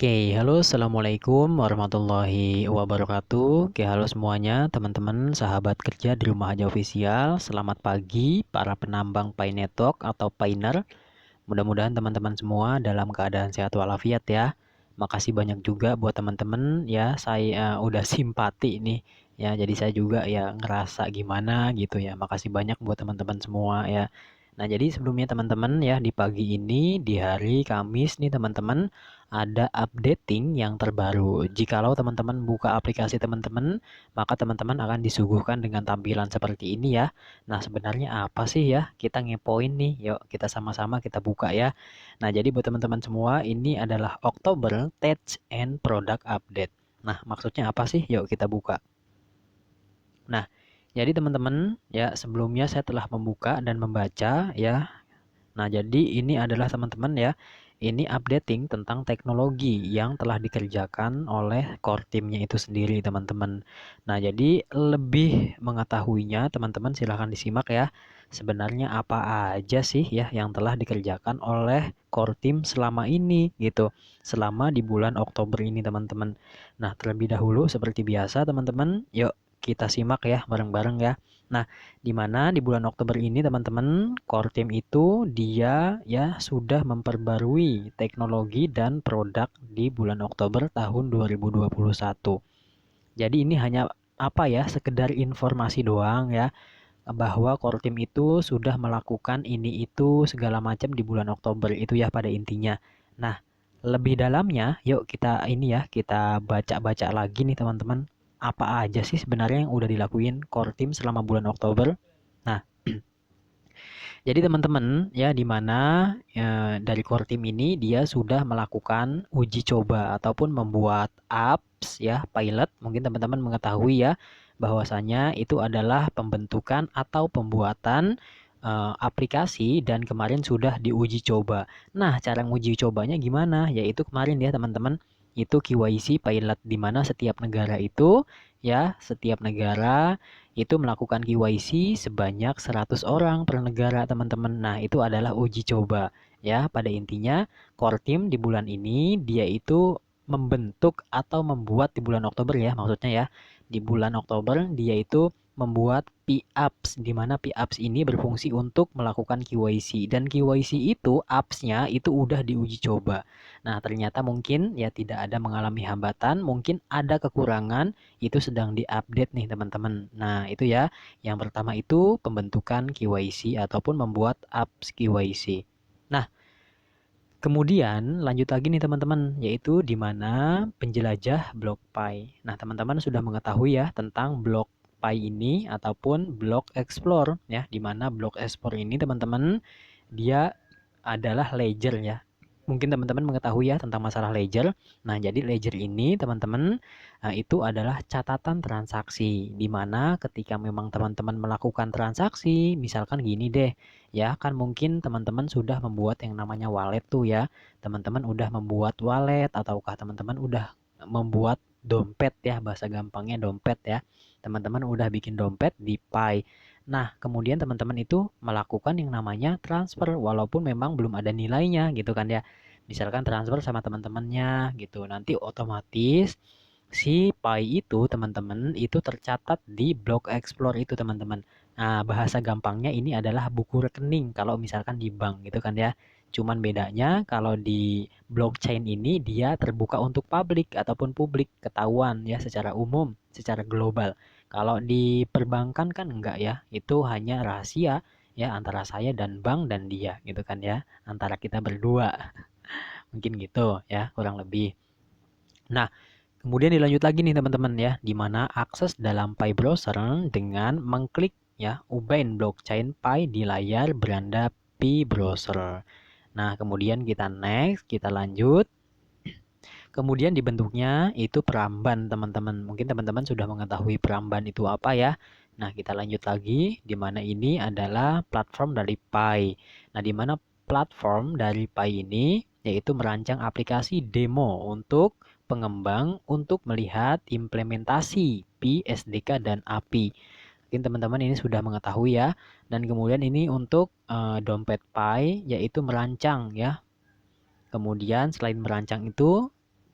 Oke, halo, assalamualaikum warahmatullahi wabarakatuh. Oke, halo semuanya, teman-teman, sahabat kerja di rumah aja official. Selamat pagi, para penambang Pi Network atau Pioneer. Mudah-mudahan teman-teman semua dalam keadaan sehat walafiat ya. Makasih banyak juga buat teman-teman ya, saya udah simpati nih ya. Jadi saya juga ya ngerasa gimana gitu ya. Makasih banyak buat teman-teman semua ya. Nah, jadi sebelumnya teman-teman ya, di pagi ini di hari Kamis nih teman-teman ada updating yang terbaru. Jikalau teman-teman buka aplikasi teman-teman, maka teman-teman akan disuguhkan dengan tampilan seperti ini ya. Nah, sebenarnya apa sih ya? Kita ngepoin nih. Yuk, kita sama-sama kita buka ya. Nah, jadi buat teman-teman semua, ini adalah Oktober Tech and Product Update. Nah, maksudnya apa sih? Yuk kita buka. Nah, jadi teman-teman ya, sebelumnya saya telah membuka dan membaca ya. Nah, jadi ini adalah teman-teman ya, ini updating tentang teknologi yang telah dikerjakan oleh core teamnya itu sendiri, teman-teman. Nah, jadi lebih mengetahuinya, teman-teman silahkan disimak ya. Sebenarnya apa aja sih ya yang telah dikerjakan oleh core team selama ini gitu, selama di bulan Oktober ini, teman-teman. Nah, terlebih dahulu seperti biasa, teman-teman, yuk kita simak ya bareng-bareng ya. Nah, di mana di bulan Oktober ini teman-teman, core team itu dia ya sudah memperbarui teknologi dan produk di bulan Oktober tahun 2021. Jadi ini hanya apa ya, sekedar informasi doang ya, bahwa core team itu sudah melakukan ini itu segala macam di bulan Oktober itu ya pada intinya. Nah, lebih dalamnya yuk kita ini ya, kita baca-baca lagi nih teman-teman. Apa aja sih sebenarnya yang udah dilakuin core team selama bulan Oktober? Nah, jadi teman-teman ya, di mana dari core team ini dia sudah melakukan uji coba ataupun membuat apps ya, pilot. Mungkin teman-teman mengetahui ya bahwasanya itu adalah pembentukan atau pembuatan aplikasi dan kemarin sudah diuji coba. Nah, cara menguji cobanya gimana? Yaitu kemarin ya teman-teman, itu KYC pilot, di mana setiap negara itu ya, setiap negara itu melakukan KYC sebanyak 100 orang per negara, teman-teman. Nah, itu adalah uji coba ya. Pada intinya core team di bulan ini dia itu membentuk atau membuat di bulan Oktober ya, maksudnya ya. Di bulan Oktober dia itu membuat P-Apps, di mana P-Apps ini berfungsi untuk melakukan KYC, dan KYC itu apps-nya itu udah diuji coba. Nah, ternyata mungkin ya tidak ada mengalami hambatan, mungkin ada kekurangan, itu sedang diupdate nih teman-teman. Nah, itu ya. Yang pertama itu pembentukan KYC ataupun membuat apps KYC. Nah, kemudian lanjut lagi nih teman-teman, yaitu di mana penjelajah BlockPy. Nah, teman-teman sudah mengetahui ya tentang BlockPy ini ataupun Block Explore ya, di mana Block Explore ini teman-teman dia adalah ledger ya. Mungkin teman-teman mengetahui ya tentang masalah ledger. Nah, jadi ledger ini teman-teman itu adalah catatan transaksi, di mana ketika memang teman-teman melakukan transaksi, misalkan gini deh, ya kan mungkin teman-teman sudah membuat yang namanya wallet tuh ya. Teman-teman udah membuat wallet ataukah teman-teman udah membuat dompet ya, bahasa gampangnya dompet ya. Teman-teman udah bikin dompet di Pi. Nah, kemudian teman-teman itu melakukan yang namanya transfer walaupun memang belum ada nilainya gitu kan ya. Misalkan transfer sama teman-temannya gitu. Nanti otomatis si Pi itu teman-teman itu tercatat di Block Explore itu, teman-teman. Nah, bahasa gampangnya ini adalah buku rekening kalau misalkan di bank gitu kan ya. Cuman bedanya kalau di blockchain ini dia terbuka untuk publik ataupun publik ketahuan ya, secara umum, secara global. Kalau di perbankan kan enggak ya, itu hanya rahasia ya antara saya dan bank dan dia gitu kan ya, antara kita berdua. Mungkin gitu ya, kurang lebih. Nah, kemudian dilanjut lagi nih teman-teman ya, di mana akses dalam Pi browser dengan mengklik ya Ubain blockchain Pi di layar beranda Pi browser. Nah, kemudian kita next, kita lanjut. Kemudian dibentuknya itu Pramban, teman-teman. Mungkin teman-teman sudah mengetahui Pramban itu apa ya. Nah, kita lanjut lagi, di mana ini adalah platform dari Pi. Nah, di mana platform dari Pi ini yaitu merancang aplikasi demo untuk pengembang untuk melihat implementasi Pi, SDK, dan API. Mungkin teman-teman ini sudah mengetahui ya. Dan kemudian ini untuk dompet Pi yaitu merancang ya. Kemudian selain merancang itu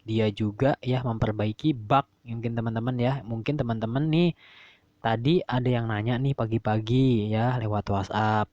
dia juga ya memperbaiki bug. Mungkin teman-teman ya, mungkin teman-teman nih tadi ada yang nanya nih pagi-pagi ya lewat WhatsApp.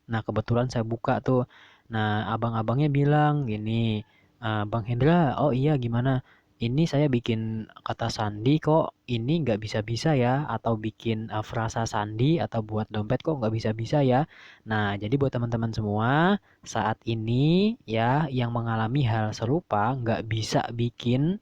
Nah, kebetulan saya buka tuh. Nah, abang-abangnya bilang gini, Bang Hendra, oh iya gimana? Ini saya bikin kata sandi kok ini nggak bisa-bisa ya, atau bikin frasa sandi atau buat dompet kok nggak bisa-bisa ya. Nah, jadi buat teman-teman semua, saat ini ya yang mengalami hal serupa nggak bisa bikin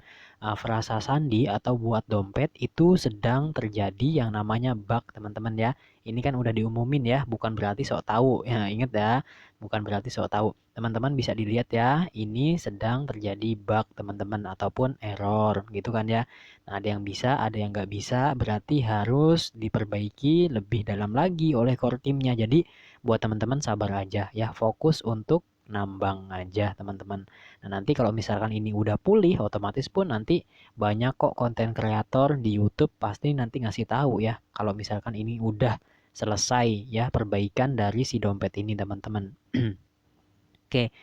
frasa sandi atau buat dompet itu sedang terjadi yang namanya bug teman-teman ya. Ini kan udah diumumin ya, bukan berarti sok tahu. Ya, ingat ya, bukan berarti sok tahu. Teman-teman bisa dilihat ya, ini sedang terjadi bug teman-teman ataupun error gitu kan ya. Nah, ada yang bisa, ada yang nggak bisa, berarti harus diperbaiki lebih dalam lagi oleh core timnya. Jadi buat teman-teman sabar aja ya, fokus untuk nambang aja teman-teman. Nah, nanti kalau misalkan ini udah pulih, otomatis pun nanti banyak kok konten kreator di YouTube pasti nanti ngasih tahu ya kalau misalkan ini udah selesai ya perbaikan dari si dompet ini teman-teman. Oke.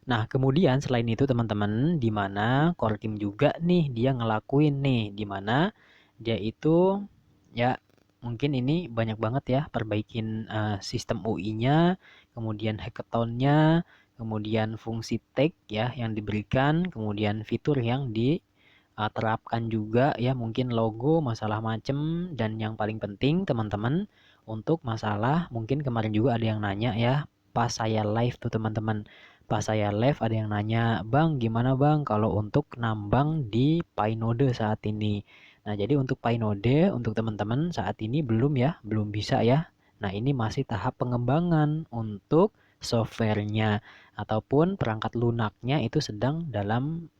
Nah, kemudian selain itu teman-teman, di mana core team juga nih dia ngelakuin nih di mana dia itu ya mungkin ini banyak banget ya perbaikin sistem UI-nya, kemudian hackathon-nya, kemudian fungsi tag ya yang diberikan, kemudian fitur yang diterapkan juga ya mungkin logo masalah macem, dan yang paling penting teman-teman untuk masalah mungkin kemarin juga ada yang nanya ya pas saya live tuh teman-teman. Pas saya live ada yang nanya, Bang gimana Bang kalau untuk nambang di Pinode saat ini. Nah, jadi untuk Pinode untuk teman-teman saat ini belum ya, belum bisa ya. Nah, ini masih tahap pengembangan untuk softwarenya ataupun perangkat lunaknya itu sedang dalam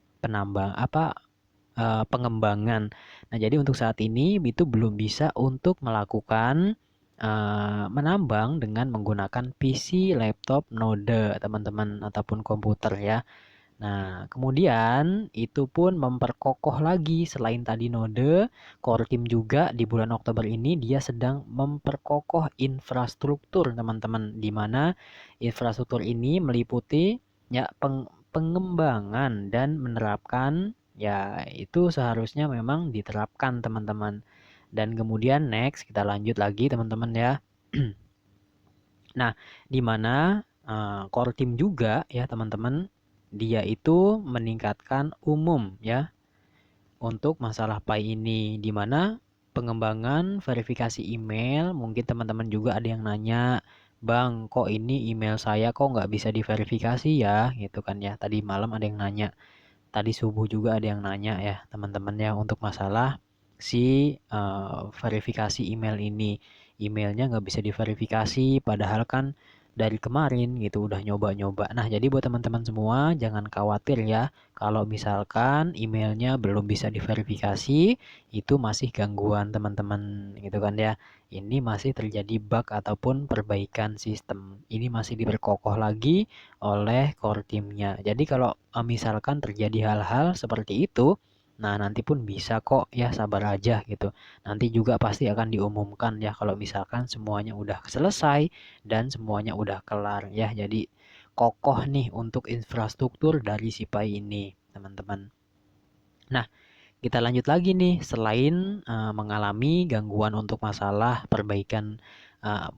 pengembangan. Nah, jadi untuk saat ini itu belum bisa untuk melakukan menambang dengan menggunakan PC, laptop, node teman-teman ataupun komputer ya. Nah, kemudian itu pun memperkokoh lagi selain tadi node, core team juga di bulan Oktober ini dia sedang memperkokoh infrastruktur teman-teman, di mana infrastruktur ini meliputi ya pengembangan dan menerapkan ya itu seharusnya memang diterapkan teman-teman. Dan kemudian next kita lanjut lagi teman-teman ya. Nah, di mana core team juga ya teman-teman, dia itu meningkatkan umum ya untuk masalah Pi ini, di mana pengembangan verifikasi email, mungkin teman-teman juga ada yang nanya, Bang, kok ini email saya kok nggak bisa diverifikasi ya, gitu kan ya. Tadi malam ada yang nanya, tadi subuh juga ada yang nanya ya teman-teman ya untuk masalah si verifikasi email ini. Emailnya nggak bisa diverifikasi padahal kan dari kemarin gitu udah nyoba-nyoba. Nah, jadi buat teman-teman semua jangan khawatir ya kalau misalkan emailnya belum bisa diverifikasi, itu masih gangguan teman-teman gitu kan ya. Ini masih terjadi bug ataupun perbaikan sistem. Ini masih diperkokoh lagi oleh core teamnya. Jadi kalau misalkan terjadi hal-hal seperti itu, nah nanti pun bisa kok ya sabar aja gitu. Nanti juga pasti akan diumumkan ya kalau misalkan semuanya udah selesai dan semuanya udah kelar ya. Jadi kokoh nih untuk infrastruktur dari si Pi ini, teman-teman. Nah, kita lanjut lagi nih, selain mengalami gangguan untuk masalah perbaikan,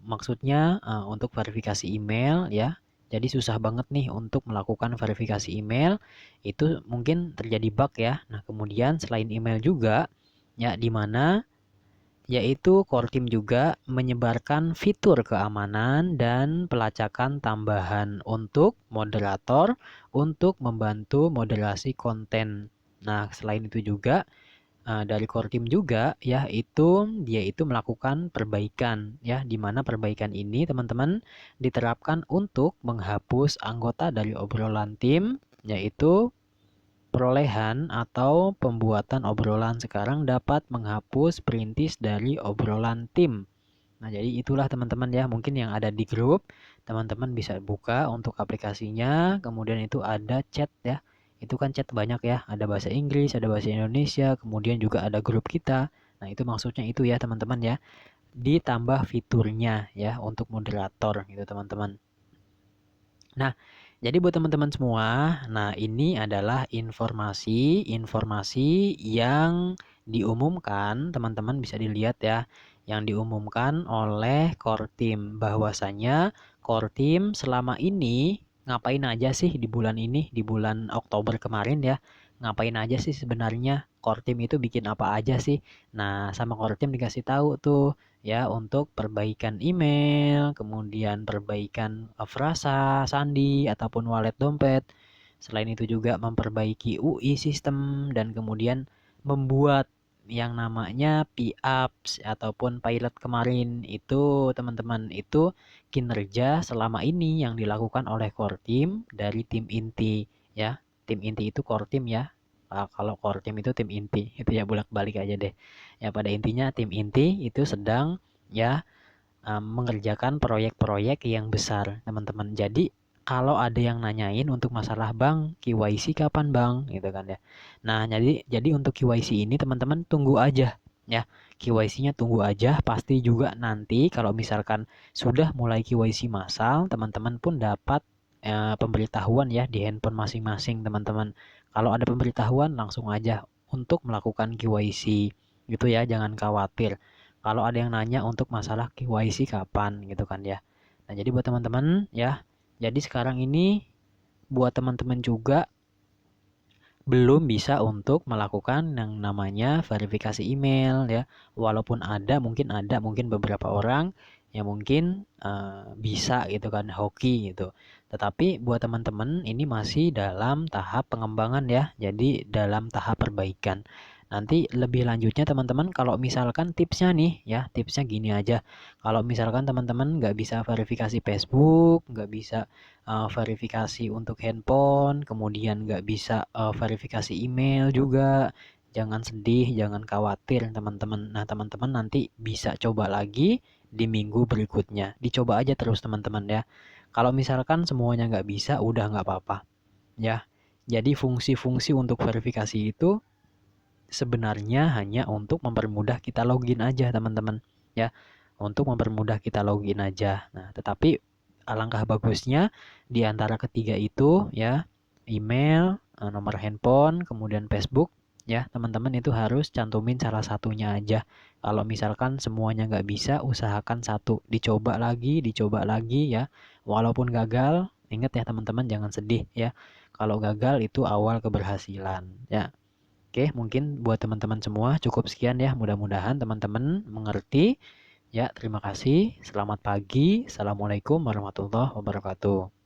maksudnya untuk verifikasi email ya. Jadi susah banget nih untuk melakukan verifikasi email, itu mungkin terjadi bug ya. Nah, kemudian selain email juga, ya di mana yaitu core team juga menyebarkan fitur keamanan dan pelacakan tambahan untuk moderator untuk membantu moderasi konten. Nah, selain itu juga dari core team juga ya itu dia itu melakukan perbaikan ya, di mana perbaikan ini teman-teman diterapkan untuk menghapus anggota dari obrolan tim, yaitu perolehan atau pembuatan obrolan sekarang dapat menghapus perintis dari obrolan tim. Nah, jadi itulah teman-teman ya, mungkin yang ada di grup, teman-teman bisa buka untuk aplikasinya, kemudian itu ada chat ya. Itu kan chat banyak ya, ada bahasa Inggris, ada bahasa Indonesia, kemudian juga ada grup kita. Nah, itu maksudnya itu ya teman-teman ya. Ditambah fiturnya ya untuk moderator gitu teman-teman. Nah, Jadi buat teman-teman semua, nah ini adalah informasi yang diumumkan, teman-teman bisa dilihat ya, yang diumumkan oleh Kortim bahwasanya Kortim selama ini ngapain aja sih di bulan ini, di bulan Oktober kemarin ya, ngapain aja sih sebenarnya Kortim itu bikin apa aja sih. Nah, sama Kortim dikasih tahu tuh ya untuk perbaikan email, kemudian perbaikan frasa, sandi, ataupun wallet dompet. Selain itu juga memperbaiki UI sistem dan kemudian membuat yang namanya P-Apps ataupun pilot kemarin itu teman-teman itu kinerja selama ini yang dilakukan oleh core team dari tim inti ya. Tim inti itu core team ya. Kalau core team itu tim inti itu ya bolak-balik aja deh. Ya pada intinya tim inti itu sedang ya mengerjakan proyek-proyek yang besar, teman-teman. Jadi kalau ada yang nanyain untuk masalah Bang, KYC kapan Bang? Gitu kan ya. Nah, jadi untuk KYC ini teman-teman tunggu aja ya. KYC-nya tunggu aja, pasti juga nanti kalau misalkan sudah mulai KYC massal, teman-teman pun dapat pemberitahuan ya di handphone masing-masing, teman-teman. Kalau ada pemberitahuan langsung aja untuk melakukan KYC. Gitu ya, jangan khawatir kalau ada yang nanya untuk masalah KYC kapan gitu kan ya. Nah, jadi buat teman-teman ya, jadi sekarang ini buat teman-teman juga belum bisa untuk melakukan yang namanya verifikasi email ya. Walaupun mungkin beberapa orang yang mungkin bisa gitu kan hoki gitu. Tetapi buat teman-teman ini masih dalam tahap pengembangan ya. Jadi dalam tahap perbaikan. Nanti lebih lanjutnya teman-teman kalau misalkan tipsnya nih ya, tipsnya gini aja. Kalau misalkan teman-teman nggak bisa verifikasi Facebook, nggak bisa verifikasi untuk handphone, kemudian nggak bisa verifikasi email juga. Jangan sedih, jangan khawatir teman-teman. Nah teman-teman nanti bisa coba lagi di minggu berikutnya. Dicoba aja terus teman-teman ya. Kalau misalkan semuanya nggak bisa, udah nggak apa-apa ya. Jadi fungsi-fungsi untuk verifikasi itu sebenarnya hanya untuk mempermudah kita login aja teman-teman ya, untuk mempermudah kita login aja. Nah tetapi alangkah bagusnya di antara ketiga itu ya, email, nomor handphone, kemudian Facebook ya, teman-teman itu harus cantumin salah satunya aja. Kalau misalkan semuanya nggak bisa, usahakan satu, dicoba lagi ya. Walaupun gagal, ingat ya teman-teman, jangan sedih ya, kalau gagal itu awal keberhasilan ya. Oke, mungkin buat teman-teman semua cukup sekian ya. Mudah-mudahan teman-teman mengerti. Ya, terima kasih. Selamat pagi. Assalamualaikum warahmatullahi wabarakatuh.